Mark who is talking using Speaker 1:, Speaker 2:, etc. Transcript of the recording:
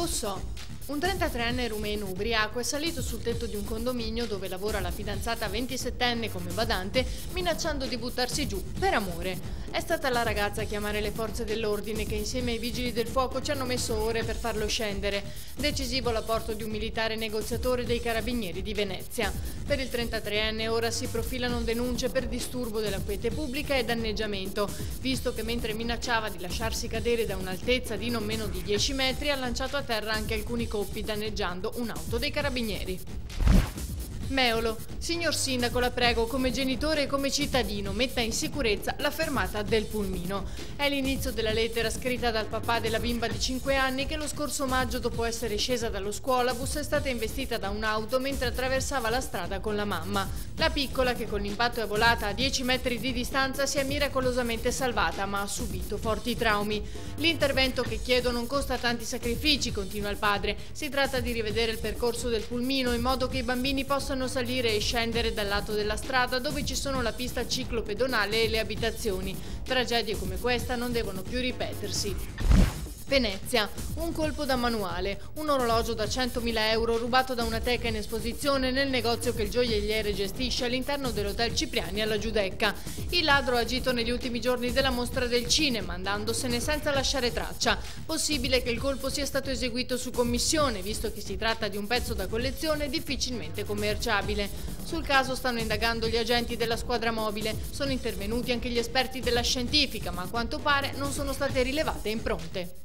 Speaker 1: Fossò. Un 33enne rumeno ubriaco è salito sul tetto di un condominio dove lavora la fidanzata 27enne come badante, minacciando di buttarsi giù per amore. È stata la ragazza a chiamare le forze dell'ordine che insieme ai vigili del fuoco ci hanno messo ore per farlo scendere. Decisivo l'apporto di un militare negoziatore dei Carabinieri di Venezia. Per il 33enne ora si profilano denunce per disturbo della quiete pubblica e danneggiamento, visto che mentre minacciava di lasciarsi cadere da un'altezza di non meno di 10 metri ha lanciato a terra anche alcuni colpi danneggiando un'auto dei Carabinieri. Meolo. Signor Sindaco, la prego, come genitore e come cittadino, metta in sicurezza la fermata del pulmino. È l'inizio della lettera scritta dal papà della bimba di 5 anni che lo scorso maggio, dopo essere scesa dallo scuolabus, è stata investita da un'auto mentre attraversava la strada con la mamma. La piccola, che con l'impatto è volata a 10 metri di distanza, si è miracolosamente salvata, ma ha subito forti traumi. L'intervento che chiedo non costa tanti sacrifici, continua il padre. Si tratta di rivedere il percorso del pulmino in modo che i bambini possano salire e scendere dal lato della strada dove ci sono la pista ciclopedonale e le abitazioni. Tragedie come questa non devono più ripetersi. Venezia. Un colpo da manuale. Un orologio da 100.000 euro rubato da una teca in esposizione nel negozio che il gioielliere gestisce all'interno dell'hotel Cipriani alla Giudecca. Il ladro ha agito negli ultimi giorni della mostra del cinema, andandosene senza lasciare traccia. Possibile che il colpo sia stato eseguito su commissione, visto che si tratta di un pezzo da collezione difficilmente commerciabile. Sul caso stanno indagando gli agenti della squadra mobile. Sono intervenuti anche gli esperti della scientifica, ma a quanto pare non sono state rilevate impronte.